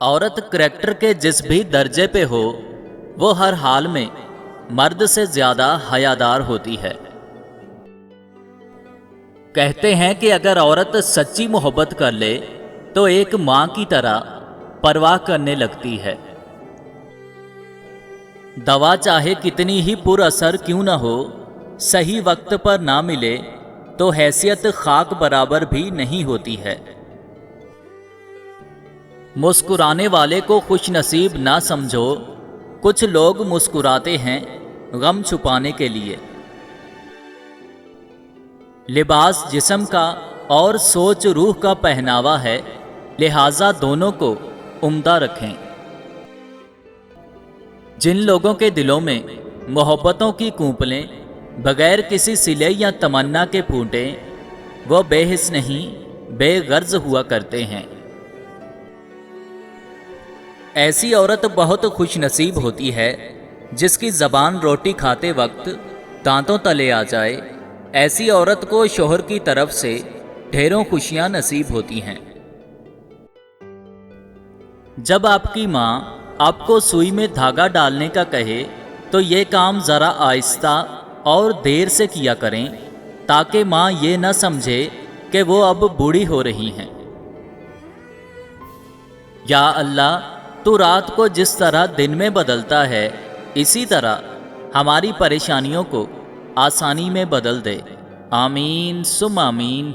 औरत करैक्टर के जिस भी दर्जे पे हो, वो हर हाल में मर्द से ज्यादा हयादार होती है। कहते हैं कि अगर औरत सच्ची मोहब्बत कर ले तो एक माँ की तरह परवाह करने लगती है। दवा चाहे कितनी ही पुरअसर क्यों न हो, सही वक्त पर ना मिले तो हैसियत खाक बराबर भी नहीं होती है। मुस्कुराने वाले को खुश नसीब ना समझो, कुछ लोग मुस्कुराते हैं गम छुपाने के लिए। लिबास जिस्म का और सोच रूह का पहनावा है, लिहाजा दोनों को उम्दा रखें। जिन लोगों के दिलों में मोहब्बतों की कूंपलें बगैर किसी सिले या तमन्ना के फूटे, वो बेहिस नहीं बेगर्ज हुआ करते हैं। ऐसी औरत बहुत खुश नसीब होती है जिसकी ज़बान रोटी खाते वक्त दांतों तले आ जाए। ऐसी औरत को शोहर की तरफ से ढेरों खुशियां नसीब होती हैं। जब आपकी माँ आपको सुई में धागा डालने का कहे तो ये काम ज़रा आहिस्ता और देर से किया करें, ताकि माँ ये न समझे कि वो अब बूढ़ी हो रही हैं। या अल्लाह, तू रात को जिस तरह दिन में बदलता है, इसी तरह हमारी परेशानियों को आसानी में बदल दे। आमीन सुम आमीन।